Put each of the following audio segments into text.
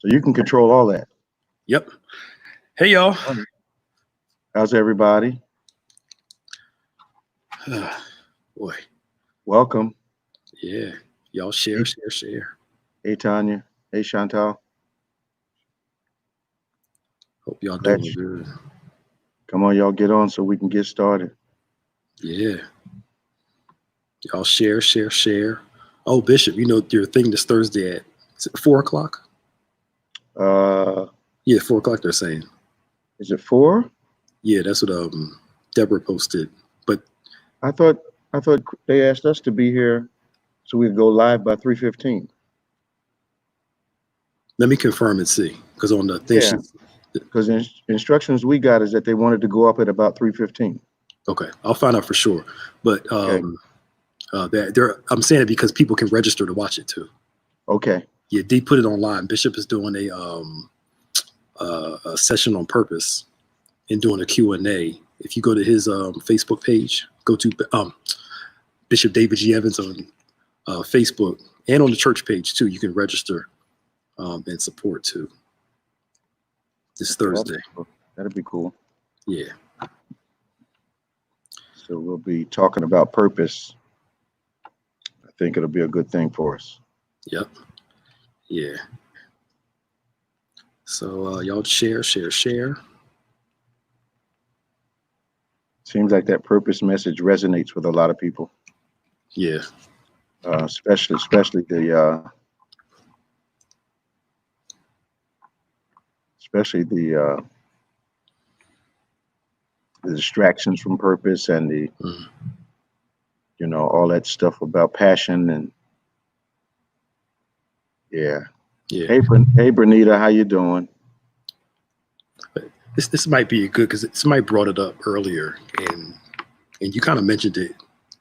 So you can control all that. Yep. Hey, y'all. How's everybody? Boy. Welcome. Yeah. Y'all share. Hey, Tanya. Hey, Chantal. Hope y'all doing good. Come on, y'all get on so we can get started. Yeah. Y'all share. Oh, Bishop, you know your thing this Thursday at 4 o'clock? Yeah, 4 o'clock they're saying. Is it 4? Yeah, that's what Deborah posted. But I thought they asked us to be here so we'd go live by 3:15. Let me confirm and see, because on the thing, because the instructions we got is that they wanted to go up at about 3:15. Okay, I'll find out for sure. But I'm saying it because people can register to watch it too. Okay. Yeah, D put it online. Bishop is doing a session on purpose and doing a Q&A. If you go to his Facebook page, go to Bishop David G. Evans on Facebook and on the church page too. You can register and support too. This Thursday. That'd be cool. Yeah. So we'll be talking about purpose. I think it'll be a good thing for us. Yep. Yeah. So y'all share. Seems like that purpose message resonates with a lot of people. Yeah. Especially the distractions from purpose and the all that stuff about passion and yeah. Hey Bernita, how you doing? This might be good because somebody brought it up earlier and you kind of mentioned it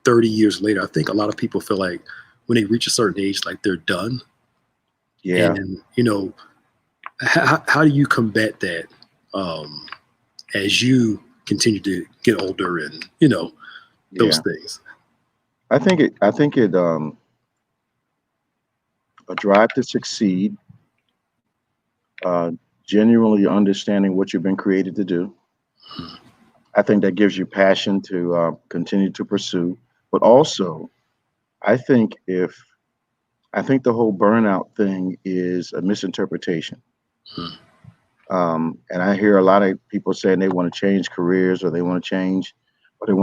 30 years later. I think a lot of people feel like when they reach a certain age, like they're done. Yeah. And how do you combat that as you continue to get older and those things? I think it a drive to succeed, genuinely understanding what you've been created to do. I think that gives you passion to continue to pursue, but also I think the whole burnout thing is a misinterpretation. And I hear a lot of people saying they want to change careers or they want to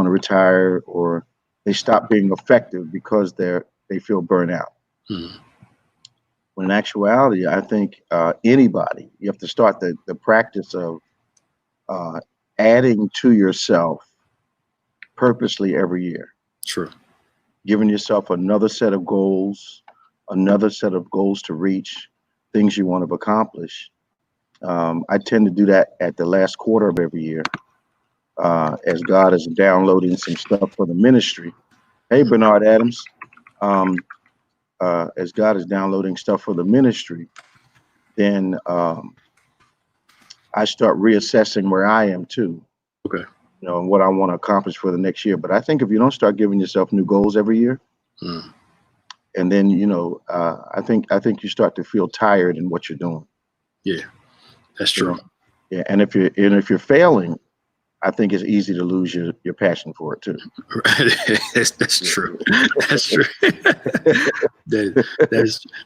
retire or they stop being effective because they feel burnt out. When in actuality, I think anybody, you have to start the practice of adding to yourself purposely every year. Sure. Giving yourself another set of goals to reach, things you want to accomplish. I tend to do that at the last quarter of every year as God is downloading some stuff for the ministry. Hey, Bernard Adams. As God is downloading stuff for the ministry, then I start reassessing where I am too. Okay. And what I want to accomplish for the next year. But I think if you don't start giving yourself new goals every year, and then I think you start to feel tired in what you're doing. Yeah, that's true. Yeah, and if you're failing, I think it's easy to lose your passion for it too. That's true. That's true. that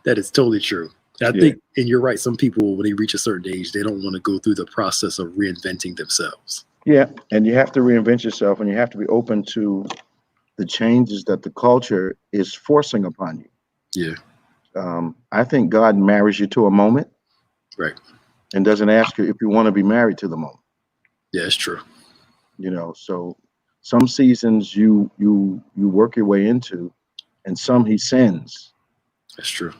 is totally true. I think, and you're right. Some people, when they reach a certain age, they don't want to go through the process of reinventing themselves. Yeah, and you have to reinvent yourself, and you have to be open to the changes that the culture is forcing upon you. Yeah. I think God marries you to a moment, right, and doesn't ask you if you want to be married to the moment. Yeah, it's true. So some seasons you work your way into, and some He sends. That's true.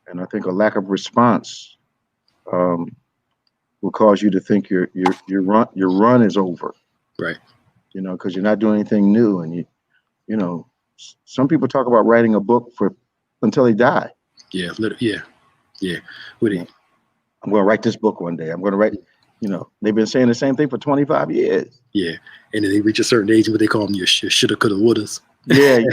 And I think a lack of response will cause you to think your run is over. Right. Because you're not doing anything new, and some people talk about writing a book until they die. Yeah. Yeah. What do you? I'm going to write this book one day. I'm going to write. They've been saying the same thing for 25 years. Yeah. And then they reach a certain age, what they call them, your shoulda, coulda, wouldas. Yeah.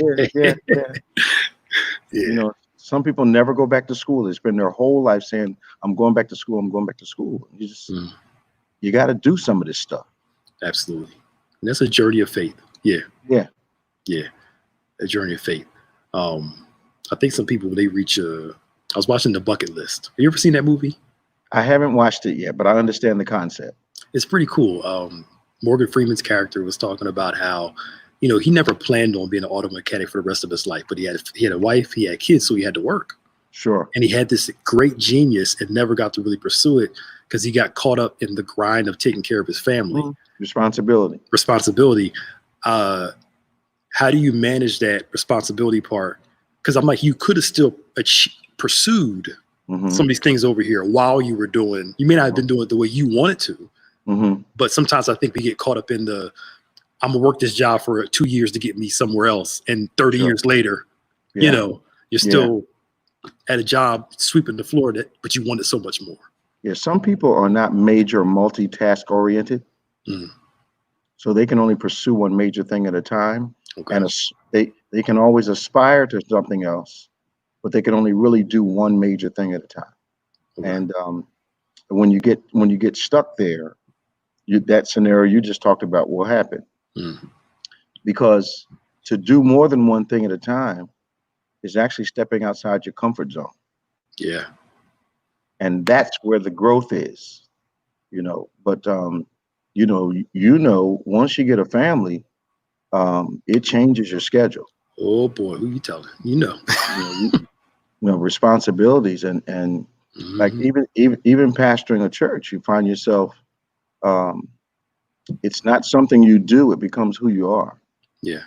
Some people never go back to school. They spend their whole life saying, I'm going back to school. I'm going back to school. You got to do some of this stuff. Absolutely. And that's a journey of faith. Yeah. Yeah. Yeah. A journey of faith. I think some people, when they reach, I was watching The Bucket List. Have you ever seen that movie? I haven't watched it yet, but I understand the concept. It's pretty cool. Morgan Freeman's character was talking about how, he never planned on being an auto mechanic for the rest of his life, but he had a wife, he had kids, so he had to work. Sure. And he had this great genius and never got to really pursue it because he got caught up in the grind of taking care of his family. Responsibility. How do you manage that responsibility part? Because I'm like, you could have still pursued some of these things over here while you were doing, you may not have been doing it the way you wanted to, but sometimes I think we get caught up in I'm gonna work this job for 2 years to get me somewhere else. And 30 years later, you're still at a job sweeping the floor, but you wanted so much more. Yeah, some people are not major multitask oriented. So they can only pursue one major thing at a time. Okay. And they can always aspire to something else, but they can only really do one major thing at a time. Okay. And when you get stuck there, that scenario you just talked about will happen. Because to do more than one thing at a time is actually stepping outside your comfort zone. Yeah. And that's where the growth is, but once you get a family, it changes your schedule. Oh boy, who you telling? Responsibilities and like even pastoring a church, you find yourself, it's not something you do, it becomes who you are. Yeah.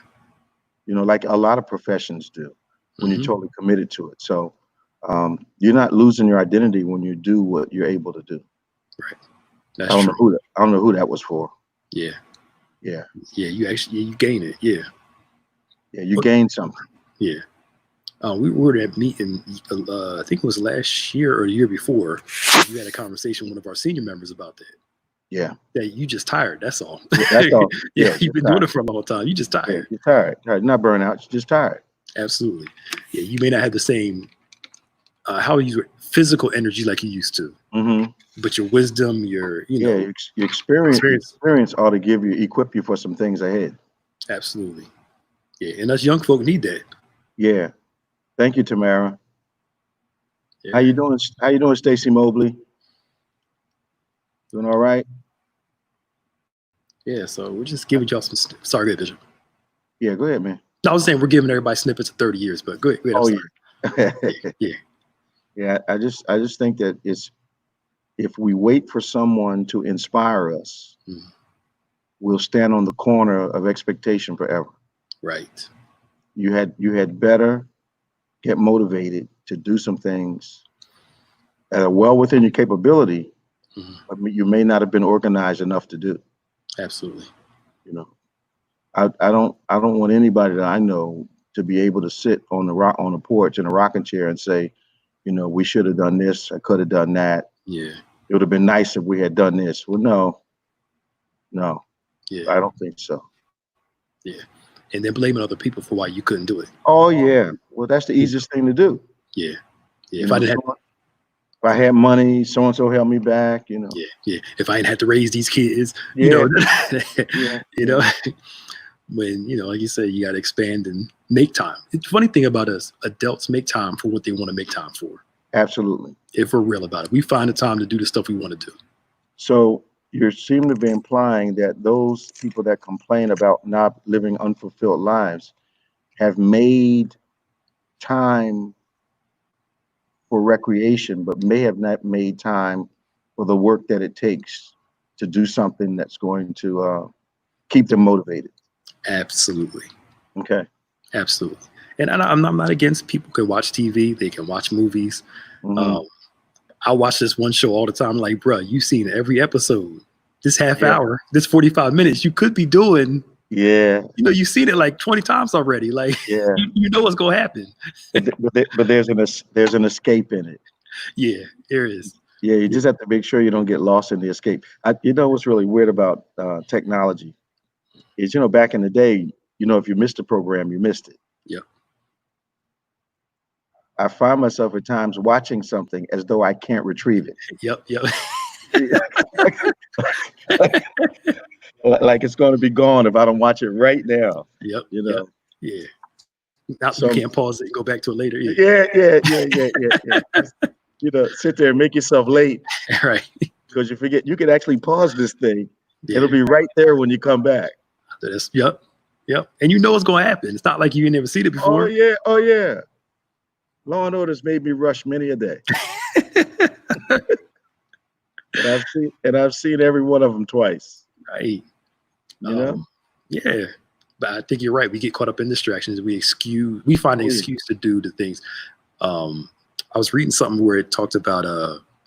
Like a lot of professions do when you're totally committed to it. So you're not losing your identity when you do what you're able to do. Right. That's I don't true. know who that was for. Yeah. Yeah. Yeah. You gain it. Yeah. Yeah. You gain something. Yeah. We were at a meeting, I think it was last year or the year before. You had a conversation with one of our senior members about that. Yeah. That you just tired. That's all. Yeah, that's all. You've been doing it for a long time. You just tired. Yeah, you're tired. Not burnout. You're just tired. Absolutely. Yeah. You may not have the same, physical energy like you used to, but your wisdom, your experience ought to equip you for some things ahead. Absolutely. Yeah. And us young folk need that. Yeah. Thank you, Tamara. Yeah. How you doing, Stacy Mobley? Doing all right? Yeah, so we're just giving y'all some. Sorry, go ahead, Bishop. Yeah, go ahead, man. I was saying we're giving everybody snippets of 30 years, but go ahead. Yeah. Yeah, I just think that if we wait for someone to inspire us, we'll stand on the corner of expectation forever. Right. You had better get motivated to do some things that are well within your capability, but you may not have been organized enough to do. Absolutely. I don't want anybody that I know to be able to sit on the porch in a rocking chair and say, we should have done this. I could have done that. Yeah. It would have been nice if we had done this. Well, no. Yeah. I don't think so. Yeah. And then blaming other people for why you couldn't do it. Oh yeah. Well, that's the easiest thing to do. Yeah. Yeah. If I had money, so and so held me back. Yeah. Yeah. If I didn't have to raise these kids, yeah. When like you said, you got to expand and make time. The funny thing about us, adults make time for what they want to make time for. Absolutely. If we're real about it, we find the time to do the stuff we want to do. So you seem to be implying that those people that complain about not living unfulfilled lives have made time for recreation, but may have not made time for the work that it takes to do something that's going to keep them motivated. Absolutely. Okay. Absolutely. And I'm not against people can watch TV, they can watch movies. I watch this one show all the time. Like, bro, you've seen every episode. This half hour, this 45 minutes, you could be doing. Yeah. You've seen it like 20 times already. Like, yeah, you know what's gonna happen. but there's an escape in it. Yeah, there is. Yeah, you just have to make sure you don't get lost in the escape. What's really weird about technology is, back in the day, if you missed a program, you missed it. Yeah. I find myself at times watching something as though I can't retrieve it. Yep. Yep. Like it's going to be gone if I don't watch it right now. Yep. You Yep. know. Yeah. Now you So can't pause it and go back to it later. Yeah. yeah. Just, sit there and make yourself late Right. because you forget you could actually pause this thing. Yeah. It'll be right there when you come back. Yep. Yep. And you know what's going to happen. It's not like you never seen it Oh before. yeah. Law and Order's made me rush many a day. And I've seen every one of them twice. Right. You know? Yeah. But I think you're right. We get caught up in distractions. We find an excuse to do the things. I was reading something where it talked about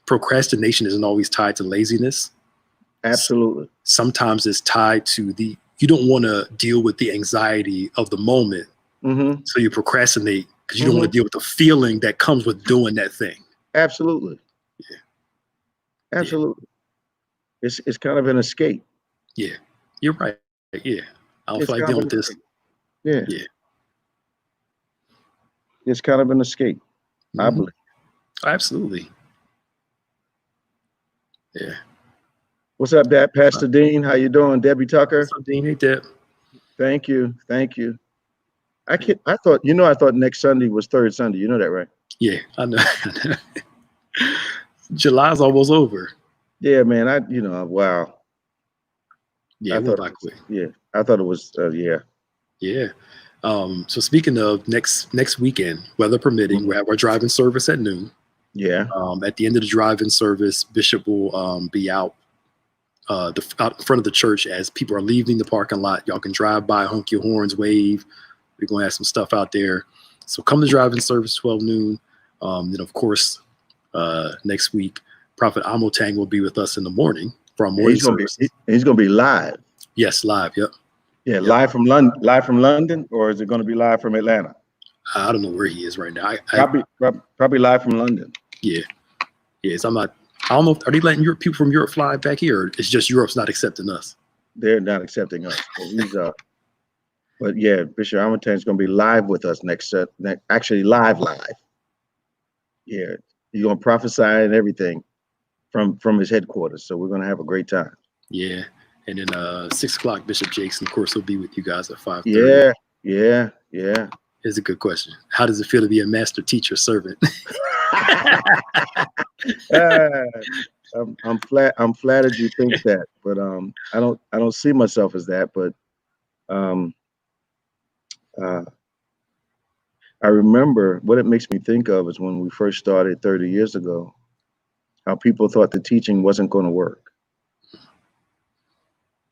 procrastination isn't always tied to laziness. Absolutely. Sometimes it's tied to you don't want to deal with the anxiety of the moment. Mm-hmm. So you procrastinate because you don't want to deal with the feeling that comes with doing that thing. Absolutely. Yeah. Absolutely. Yeah. It's kind of an escape. Yeah. You're right. Yeah. I don't It's feel like dealing with this. Yeah. Yeah. It's kind of an escape, I believe. Absolutely. Yeah. What's up, Pastor Dean? How you doing? Debbie Tucker? What's up, Dean? Hey, Deb. Thank you. I thought next Sunday was third Sunday. You know that, right? Yeah, I know. July's almost over. Yeah, man. Wow. Yeah, it went by quick. Yeah, I thought it was. Yeah. Yeah. So speaking of next weekend, weather permitting, we'll have our driving service at noon. Yeah. At the end of the driving service, Bishop will be out out in front of the church as people are leaving the parking lot. Y'all can drive by, honk your horns, wave. We're going to have some stuff out there. So come to driving service 12 noon. Then, of course, next week, Prophet Amotang will be with us in the morning for our morning service. He's going to be live. Yes, live. Yep. Yeah, yep. Live from London, or is it going to be live from Atlanta? I don't know where he is right now. Probably live from London. Yeah. So I don't know. Are they letting people from Europe fly back here, or it's just Europe's not accepting us? They're not accepting us. But yeah, Bishop Amotang is going to be live with us actually live. Yeah, he's going to prophesy and everything from his headquarters. So we're going to have a great time. Yeah. And then 6 o'clock, Bishop Jason, of course, will be with you guys at 5:30. Yeah. Here's a good question. How does it feel to be a master teacher servant? I'm flattered you think that, but I don't see myself as that. But I remember what it makes me think of is when we first started 30 years ago, how people thought the teaching wasn't going to work.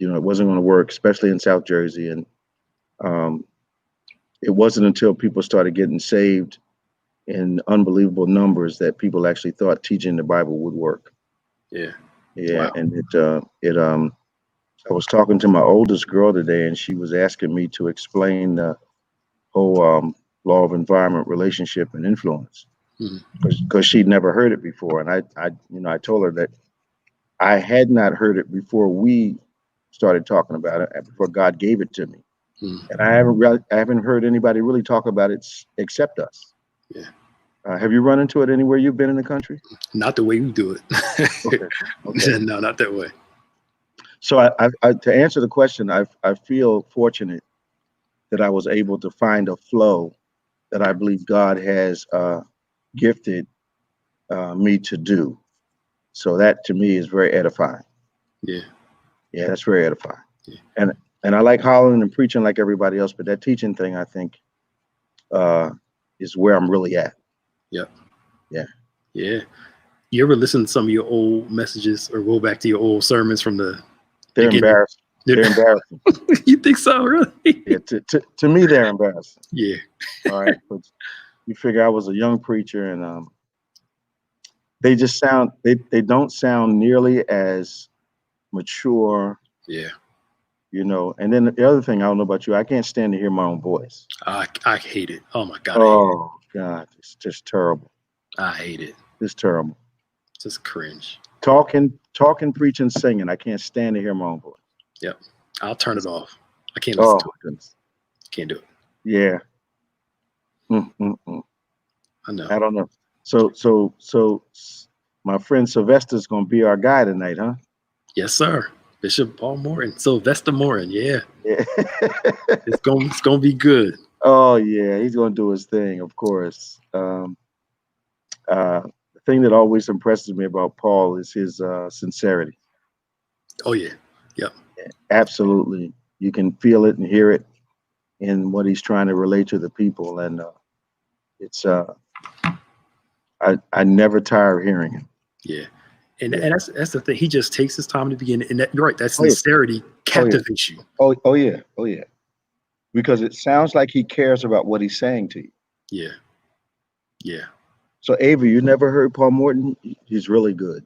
It wasn't going to work, especially in South Jersey. And it wasn't until people started getting saved in unbelievable numbers that people actually thought teaching the Bible would work. Yeah. Wow. And I was talking to my oldest girl today, and she was asking me to explain the whole law of environment, relationship, and influence, because she'd never heard it before. And I told her that I had not heard it before we started talking about it, and before God gave it to me. And I haven't heard anybody really talk about it except us. Yeah. Have you run into it anywhere you've been in the country? Not the way we do it. Okay. No, not that way. So I to answer the question, I feel fortunate that I was able to find a flow that I believe God has gifted me to do. So that to me is very edifying. Yeah, that's very edifying. Yeah. And I like hollering and preaching like everybody else, but that teaching thing, I think, is where I'm really at. Yep. Yeah. You ever listen to some of your old messages or go back to your old sermons from the They're embarrassing. They're embarrassing. You think so, really? Yeah, to me, they're embarrassing. Yeah. All right. But you figure I was a young preacher, and they just they don't sound nearly as mature. Yeah. And then the other thing, I don't know about you, I can't stand to hear my own voice. I hate it. Oh my God. Oh God, it's just terrible. I hate it. It's terrible. Just cringe. Talking, preaching, singing. I can't stand to hear my own voice. Yep. I'll turn it off. I can't listen to it. Goodness. Can't do it. Yeah. I know. I don't know. So my friend Sylvester's gonna be our guy tonight, huh? Yes, sir. Bishop Paul Morton, Sylvester Morton. Yeah, Yeah. it's gonna be good. Oh yeah, he's gonna do his thing, of course. The thing that always impresses me about Paul is his sincerity. Oh yeah, yep, Absolutely, you can feel it and hear it in what he's trying to relate to the people, and it's I never tire of hearing him. yeah. And Yeah. and that's the thing. He just takes his time to begin, and you're right. That Oh yeah. sincerity Oh yeah. captivates you. Oh yeah. Oh yeah. Because it sounds like he cares about what he's saying to you. Yeah, yeah, So Ava, you never heard Paul Morton? He's really good,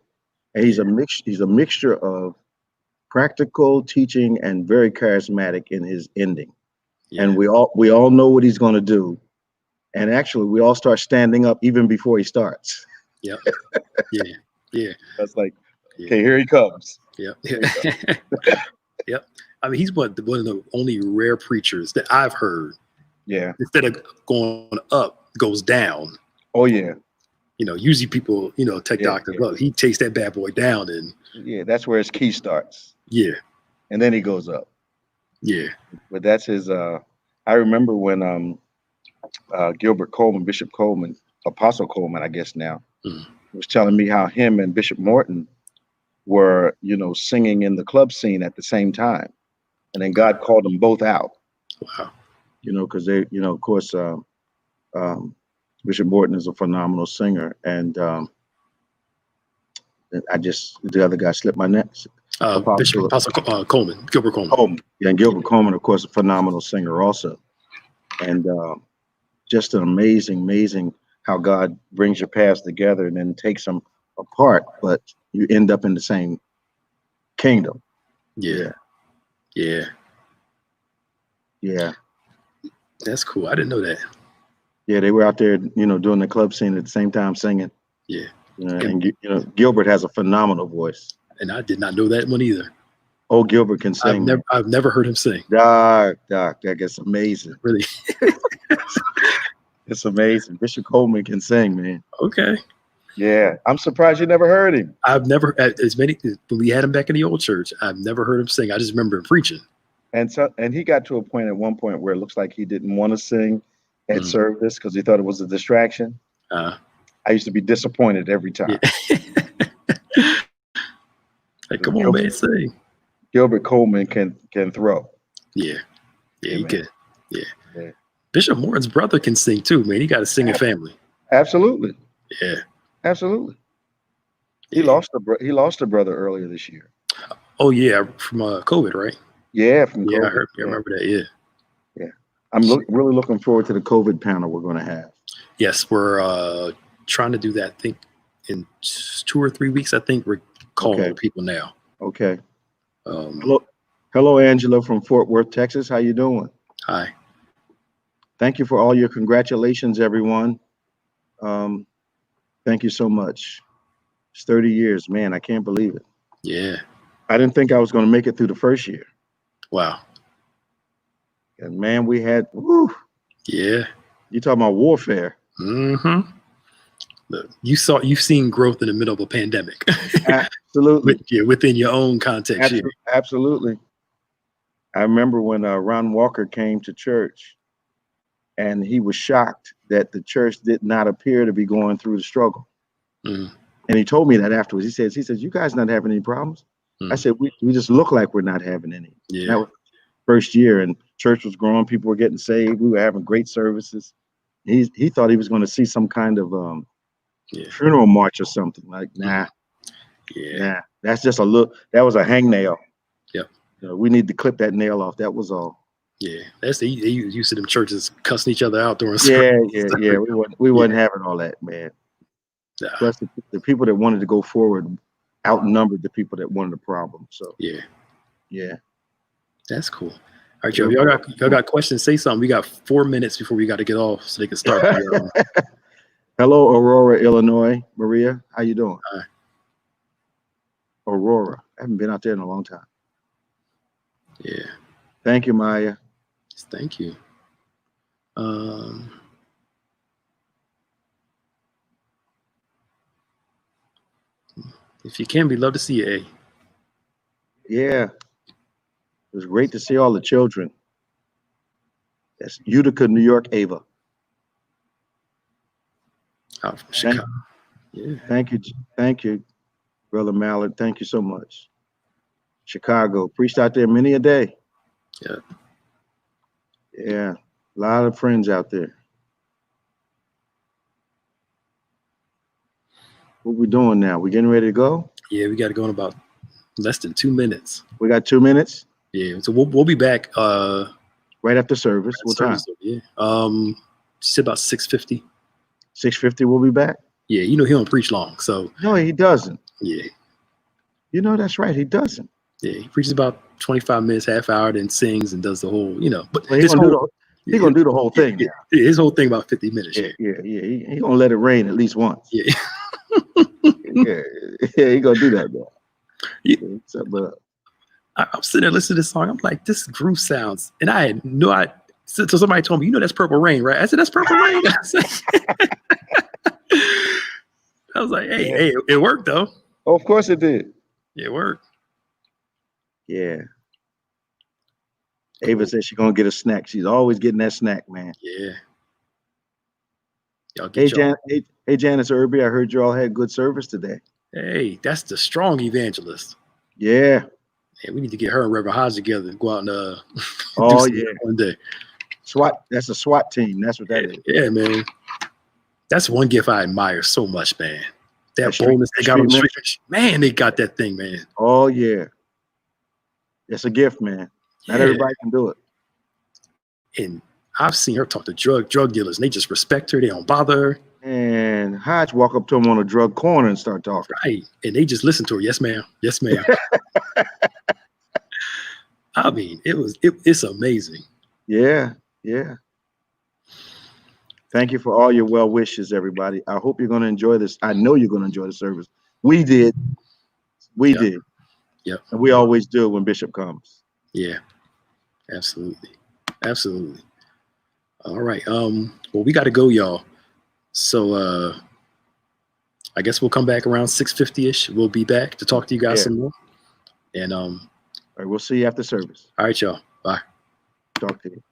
and yeah, He's a mixture of practical teaching and very charismatic in his ending. And yeah, we all know what he's going to do. And actually, we all start standing up even before he starts. yep, yeah, yeah, That's like, yeah, okay, here he comes. yep, Here he comes. yep. I mean, he's one of the only rare preachers that I've heard. Yeah. Instead of going up, goes down. Oh yeah. Usually people, take Yeah. doctrine Yeah. up. He takes that bad boy down, and Yeah. That's where his key starts, yeah, and then he goes up. yeah, But that's his. I remember when Gilbert Coleman, Bishop Coleman, Apostle Coleman, I guess now, mm, was telling me how him and Bishop Morton were, singing in the club scene at the same time, and then God called them both out. wow, Because they, of course, um, Bishop Morton is a phenomenal singer, and the other guy slipped my neck. Bishop Apostle Apostle Coleman, Gilbert Coleman. Coleman, yeah, and Gilbert Coleman, of course, a phenomenal singer also, and just an amazing how God brings your paths together and then takes them apart, but you end up in the same kingdom. Yeah, Yeah, yeah, yeah, that's cool. I didn't know that. yeah. They were out there, doing the club scene at the same time singing. Yeah, and, And Gilbert has a phenomenal voice. and I did not know that one either. Oh, Gilbert can I've sing, never man. I've never heard him sing. Doc, that gets amazing. Really? It's amazing. Bishop Coleman can sing, man. Okay. Yeah, I'm surprised you never heard him. I've never as many when we had him back in the old church. I've never heard him sing. I just remember him preaching. And he got to a point at one point where it looks like he didn't want to sing at Mm. service because he thought it was a distraction. Uh, I used to be disappointed every yeah. time. Like, come on, man, sing. Gilbert Coleman can throw. Yeah, yeah, Yeah, he man. can. Yeah. Yeah. Bishop Morton's brother can sing too, man. He got a singing family. Absolutely, Yeah, absolutely. He yeah. lost a brother earlier this year. Oh yeah, from COVID, right? Yeah, from Yeah, I COVID. heard. I Yeah, remember that. Yeah. yeah. I'm really looking forward to the COVID panel we're going to have. Yes, we're trying to do that. I think in 2 or 3 weeks. I think we're calling Okay. the people now. Okay. Um, Hello, Angela from Fort Worth, Texas. How you doing? Hi. Thank you for all your congratulations, everyone. Um, thank you so much. It's 30 years, man. I can't believe it. Yeah. I didn't think I was going to make it through the first year. Wow. And man, we had, woo, Yeah. you talking about warfare. Mm-hmm. Look, you've seen growth in the middle of a pandemic. Absolutely. Within your own context. Absolutely. I remember when Ron Walker came to church and he was shocked that the church did not appear to be going through the struggle. Mm, And he told me that afterwards. He says, you guys not having any problems? I said, we just look like we're not having any. yeah. That was first year and church was growing. People were getting saved. We were having great services. He thought he was going to see some kind of funeral march or something. Like, nah, that's just a look. That was a hangnail. Yep. We need to clip that nail off. That was all. Yeah. That's they used to them churches cussing each other out during Yeah. service. We wasn't having all that, man. Nah. Plus, the people that wanted to go forward outnumbered the people that wanted a problem. So yeah, That's cool. All right, Joe. If y'all got questions, say something. We got 4 minutes before we got to get off, so they can start. Hello, Aurora, Illinois. Maria, how you doing? Hi. Aurora, I haven't been out there in a long time. Yeah. Thank you, Maya. Thank you. If you can, we'd love to see you, A. Yeah, it was great to see all the children. That's Utica, New York, Ava. Out from Thank, Chicago. Yeah. thank you, Brother Mallard. Thank you so much. Chicago, preached out there many a day. Yeah. Yeah, a lot of friends out there. What we doing now? We getting ready to go? Yeah, we got to go in about less than 2 minutes. We got 2 minutes Yeah, so we'll be back. right after service. What time? Yeah. She said about 6:50. 6:50. We'll be back. Yeah, you know he don't preach long, so No, he doesn't. yeah, You know that's right. He doesn't. yeah, he preaches about 25 minutes, half hour, then sings and does the whole, But Well, his whole, he gonna do the whole thing now. yeah, his whole thing about 50 minutes. Yeah. He gonna let it rain at least once. Yeah. yeah, he gonna do that though. Yeah. But I'm sitting there listening to this song. I'm like, this groove sounds, and I had no idea. So somebody told me, that's Purple Rain, right? I said, that's Purple Rain. I was like, hey, it worked though. Oh, of course it did. Yeah, it worked. Yeah. Ava said she's gonna get a snack. She's always getting that snack, man. Yeah. Y'all get Hey, Janice Irby, I heard you all had good service today. Hey, that's the strong evangelist. Yeah. We need to get her and Reverend Hodge together and go out and oh do one day. That's a SWAT team. That's what that is. Yeah, man. That's one gift I admire so much, man. That boldness they got on the street. Man, they got that thing, man. Oh yeah. It's a gift, man. Not everybody can do it. And I've seen her talk to drug dealers, and they just respect her. They don't bother her. And Hodge walk up to him on a drug corner and start talking. Right. And they just listen to her. Yes, ma'am. Yes, ma'am. I mean, it's amazing. Yeah. Thank you for all your well wishes, everybody. I hope you're going to enjoy this. I know you're going to enjoy the service. We did. We did. Yeah. And we always do when Bishop comes. Yeah. Absolutely. All right. Well, we got to go, y'all. So I guess we'll come back around 6:50-ish. We'll be back to talk to you guys some more. And all right, we'll see you after service. All right, y'all. Bye. Talk to you.